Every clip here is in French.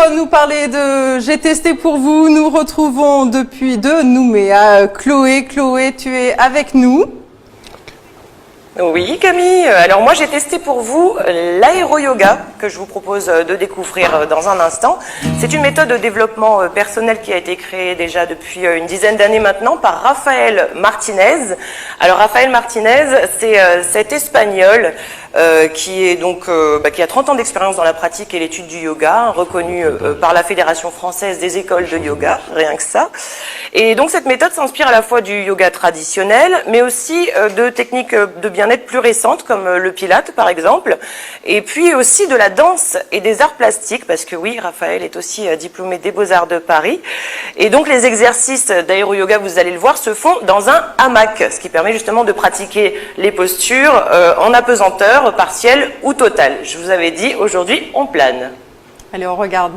nous parler de J'ai testé pour vous, nous retrouvons depuis de Nouméa Chloé. Chloé, tu es avec nous. Oui Camille, alors moi j'ai testé pour vous l'aéro-yoga que je vous propose de découvrir dans un instant. C'est une méthode de développement personnel qui a été créée déjà depuis une dizaine d'années maintenant par Rafael Martinez. Alors Rafael Martinez, c'est cet Espagnol qui a 30 ans d'expérience dans la pratique et l'étude du yoga, reconnu par la Fédération française des écoles de yoga, rien que ça. Et donc cette méthode s'inspire à la fois du yoga traditionnel, mais aussi de techniques de bien-être plus récentes, comme le pilate par exemple, et puis aussi de la danse et des arts plastiques, parce que oui, Raphaël est aussi diplômé des Beaux-Arts de Paris. Et donc les exercices d'aéro-yoga, vous allez le voir, se font dans un hamac, ce qui permet justement de pratiquer les postures en apesanteur partielle ou totale. Je vous avais dit, aujourd'hui, on plane. Allez, on regarde.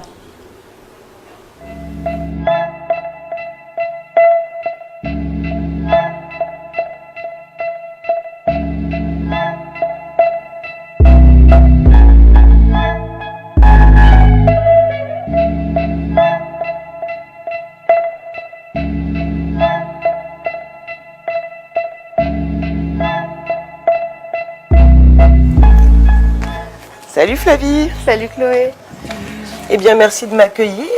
Salut Flavie. Salut Chloé. Eh bien, merci de m'accueillir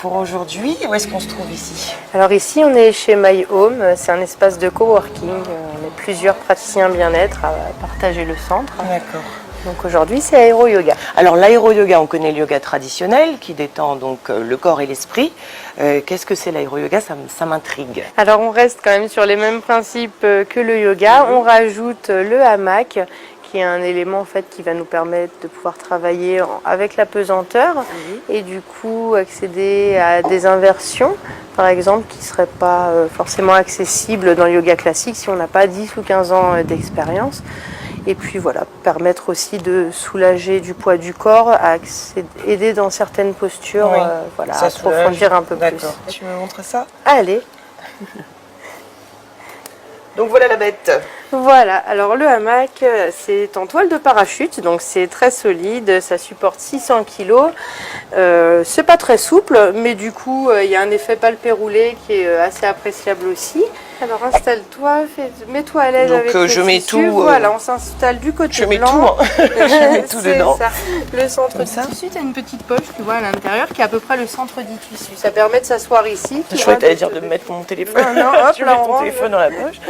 pour aujourd'hui. Où est-ce qu'on se trouve ici? Alors ici, on est chez My Home. C'est un espace de coworking. On est plusieurs praticiens bien-être à partager le centre. D'accord. Donc aujourd'hui, c'est aéro-yoga. Alors l'aéro-yoga, on connaît le yoga traditionnel qui détend donc le corps et l'esprit. Qu'est-ce que c'est l'aéro-yoga? Ça m'intrigue. Alors on reste quand même sur les mêmes principes que le yoga. On rajoute le hamac, qui est un élément en fait qui va nous permettre de pouvoir travailler avec la pesanteur et du coup accéder à des inversions, par exemple, qui ne seraient pas forcément accessibles dans le yoga classique si on n'a pas 10 ou 15 ans d'expérience. Et puis voilà, permettre aussi de soulager du poids du corps, à aider dans certaines postures, Oui, voilà, à approfondir un peu plus. D'accord. Tu me montres ça? Allez. Donc voilà la bête. Voilà, alors le hamac, c'est en toile de parachute, donc c'est très solide, ça supporte 600 kg. C'est pas très souple, mais du coup, il y a un effet palpé roulé qui est assez appréciable aussi. Alors installe-toi, mets-toi à l'aise donc, avec le je mets tissu. tout. Voilà, on s'installe du côté je mets blanc. tout, hein. Je mets tout dedans. Ça. Le centre Comme du ça. tissu, tu as une petite poche, tu vois, à l'intérieur, qui est à peu près le centre du tissu. Ça permet de s'asseoir ici. Je croyais que t'allais dire de mettre mon téléphone. Non, hop, je là, mets on ton range. téléphone dans la poche.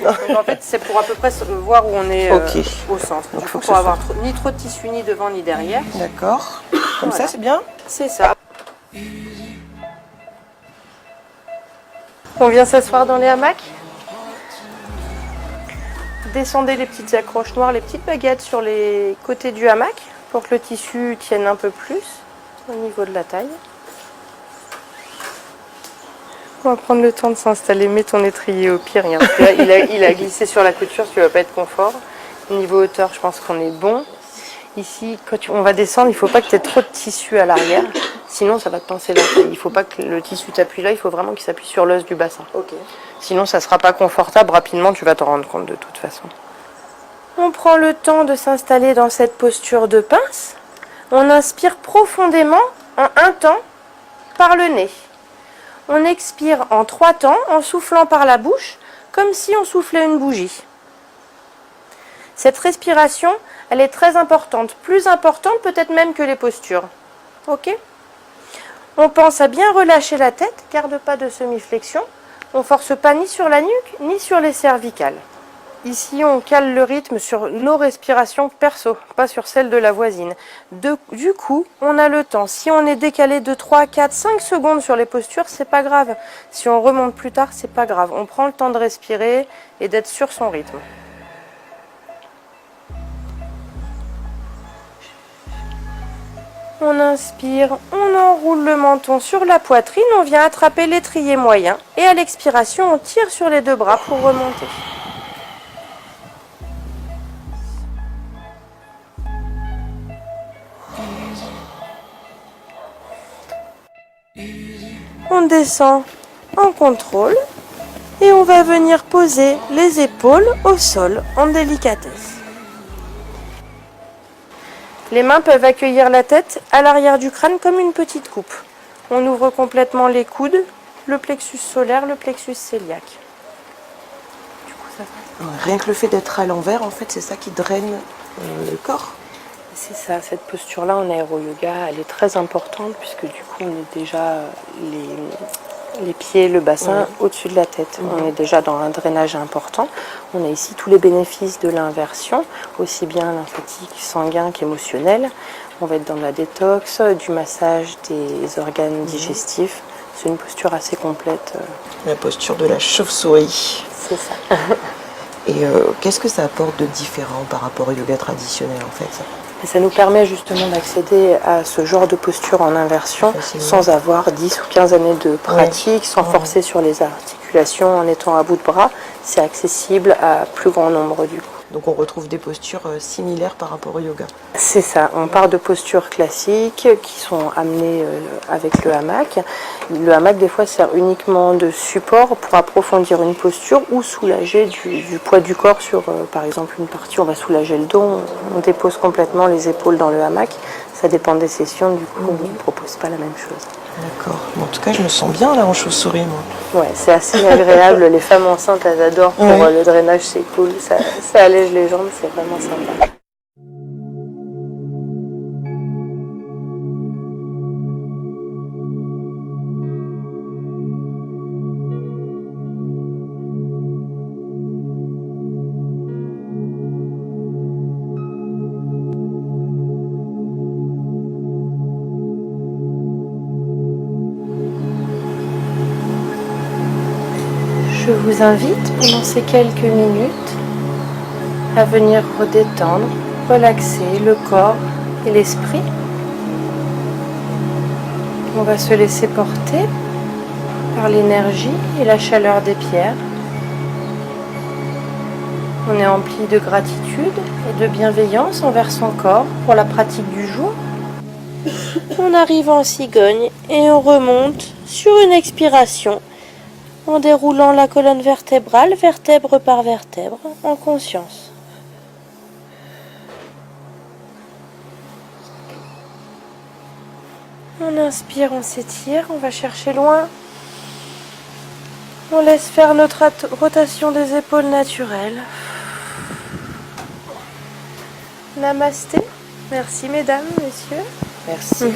Donc en fait, c'est pour à peu près voir où on est au centre. Donc, Du faut coup, que pour ce avoir ni trop de tissu ni devant ni derrière. D'accord. Comme Voilà. ça, c'est bien. C'est ça. On vient s'asseoir dans les hamacs. Descendez les petites accroches noires, les petites baguettes sur les côtés du hamac pour que le tissu tienne un peu plus au niveau de la taille. On va prendre le temps de s'installer. Mets ton étrier au pire. Rien. Il a glissé sur la couture, tu ne vas pas être confort. Niveau hauteur, je pense qu'on est bon. Ici, quand on va descendre, il ne faut pas que tu aies trop de tissu à l'arrière. Sinon, ça va te pincer la taille. Il ne faut pas que le tissu t'appuie là. Il faut vraiment qu'il s'appuie sur l'os du bassin. Ok. Sinon, ça ne sera pas confortable. Rapidement, tu vas t'en rendre compte de toute façon. On prend le temps de s'installer dans cette posture de pince. On inspire profondément en un temps par le nez. On expire en 3 temps en soufflant par la bouche, comme si on soufflait une bougie. Cette respiration, elle est très importante, plus importante peut-être même que les postures. Ok ? On pense à bien relâcher la tête, garde pas de semi-flexion. On ne force pas ni sur la nuque, ni sur les cervicales. Ici, on cale le rythme sur nos respirations perso, pas sur celle de la voisine. Du coup, on a le temps. Si on est décalé de 3, 4, 5 secondes sur les postures, c'est pas grave. Si on remonte plus tard, c'est pas grave. On prend le temps de respirer et d'être sur son rythme. On inspire, on enroule le menton sur la poitrine, on vient attraper l'étrier moyen et à l'expiration, on tire sur les 2 bras pour remonter. On descend en contrôle et on va venir poser les épaules au sol en délicatesse. Les mains peuvent accueillir la tête à l'arrière du crâne comme une petite coupe. On ouvre complètement les coudes, le plexus solaire, le plexus cœliaque. Du coup, ça va. Rien que le fait d'être à l'envers, en fait, c'est ça qui draine le corps. C'est ça, cette posture-là en aéro-yoga, elle est très importante puisque du coup, on est déjà les pieds, le bassin au-dessus de la tête. On est déjà dans un drainage important. On a ici tous les bénéfices de l'inversion, aussi bien lymphatique, sanguin qu'émotionnel. On va être dans la détox, du massage des organes digestifs. C'est une posture assez complète. La posture de la chauve-souris. C'est ça. Et qu'est-ce que ça apporte de différent par rapport au yoga traditionnel, en fait? Et ça nous permet justement d'accéder à ce genre de posture en inversion sans avoir 10 ou 15 années de pratique, sans forcer sur les articulations, en étant à bout de bras. C'est accessible à plus grand nombre du coup. Donc on retrouve des postures similaires par rapport au yoga. C'est ça, on part de postures classiques qui sont amenées avec le hamac. Le hamac des fois sert uniquement de support pour approfondir une posture ou soulager du poids du corps sur par exemple une partie. On va soulager le dos, on dépose complètement les épaules dans le hamac. Ça dépend des sessions, du coup on ne propose pas la même chose. D'accord. Bon, en tout cas, je me sens bien là en chauve-souris, moi. Ouais, c'est assez agréable. Les femmes enceintes, elles adorent pour le drainage, c'est cool. Ça allège les jambes, c'est vraiment sympa. Je vous invite pendant ces quelques minutes à venir redétendre, relaxer le corps et l'esprit. On va se laisser porter par l'énergie et la chaleur des pierres. On est empli de gratitude et de bienveillance envers son corps pour la pratique du jour. On arrive en cigogne et on remonte sur une expiration en déroulant la colonne vertébrale, vertèbre par vertèbre, en conscience. On inspire, on s'étire, on va chercher loin. On laisse faire notre rotation des épaules naturelle. Namasté. Merci mesdames, messieurs. Merci.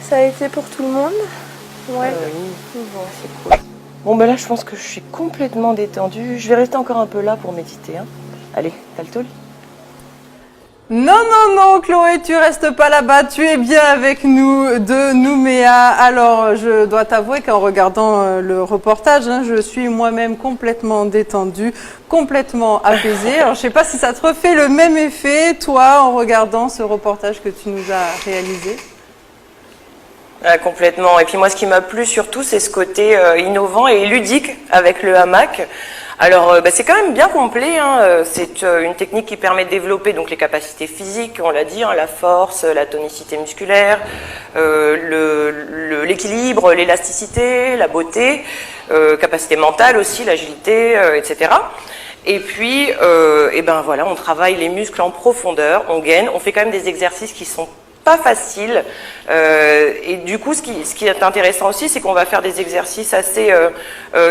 Ça a été pour tout le monde? Ouais. Oui. Bon, c'est cool. Bon, ben là, je pense que je suis complètement détendue. Je vais rester encore un peu là pour méditer. Hein. Allez, t'as le tol? Non, non, non, Chloé, tu restes pas là-bas, tu es bien avec nous de Nouméa. Alors, je dois t'avouer qu'en regardant le reportage, je suis moi-même complètement détendue, complètement apaisée. Alors, je sais pas si ça te refait le même effet, toi, en regardant ce reportage que tu nous as réalisé. Complètement. Et puis moi, ce qui m'a plu surtout, c'est ce côté innovant et ludique avec le hamac. Alors, c'est quand même bien complet. Hein. C'est une technique qui permet de développer donc les capacités physiques, on l'a dit, hein, la force, la tonicité musculaire, l'équilibre, l'élasticité, la beauté, capacité mentale aussi, l'agilité, etc. Et puis, voilà, on travaille les muscles en profondeur, on gaine, on fait quand même des exercices qui sont pas facile et du coup ce qui est intéressant aussi, c'est qu'on va faire des exercices assez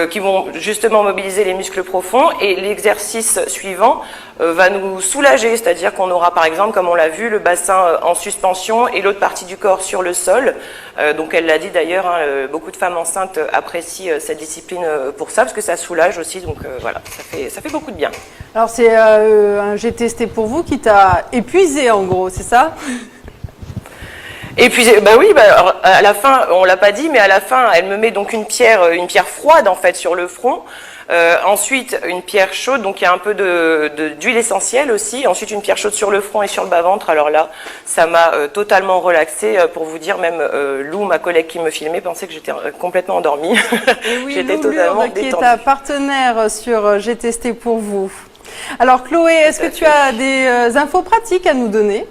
qui vont justement mobiliser les muscles profonds, et l'exercice suivant va nous soulager, c'est-à-dire qu'on aura par exemple, comme on l'a vu, le bassin en suspension et l'autre partie du corps sur le sol. Donc elle l'a dit d'ailleurs, hein, beaucoup de femmes enceintes apprécient cette discipline pour ça, parce que ça soulage aussi, donc voilà, ça fait beaucoup de bien. Alors c'est un J'ai testé pour vous qui t'a épuisé en gros, c'est ça? Et puis, bah oui, alors, à la fin, on l'a pas dit, mais à la fin, elle me met donc une pierre froide en fait sur le front. Ensuite, une pierre chaude, donc il y a un peu d'huile essentielle aussi. Ensuite, une pierre chaude sur le front et sur le bas-ventre. Alors là, ça m'a totalement relaxée. Pour vous dire, même Lou, ma collègue qui me filmait, pensait que j'étais complètement endormie. Et oui, j'étais Lou totalement Lurde, qui détendue. est ta partenaire sur J'ai testé pour vous. Alors Chloé, est-ce que tu as des infos pratiques à nous donner?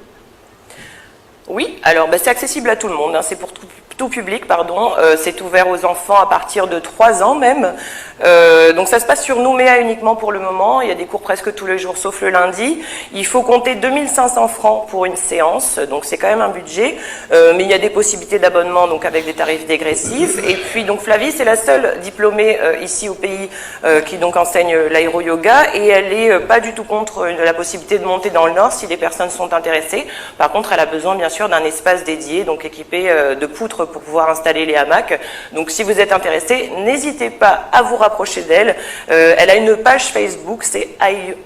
Oui, alors c'est accessible à tout le monde, hein, c'est pour tout public, pardon. C'est ouvert aux enfants à partir de 3 ans même. Donc ça se passe sur Nouméa uniquement pour le moment. Il y a des cours presque tous les jours sauf le lundi. Il faut compter 2500 francs pour une séance, donc c'est quand même un budget. Mais il y a des possibilités d'abonnement donc avec des tarifs dégressifs. Et puis donc Flavie, c'est la seule diplômée ici au pays qui donc enseigne l'aéro-yoga et elle est pas du tout contre la possibilité de monter dans le Nord si des personnes sont intéressées. Par contre, elle a besoin bien sûr d'un espace dédié, donc équipé de poutres pour pouvoir installer les hamacs. Donc si vous êtes intéressé, n'hésitez pas à vous rapprocher d'elle. Elle a une page Facebook, c'est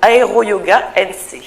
Aéro Yoga NC.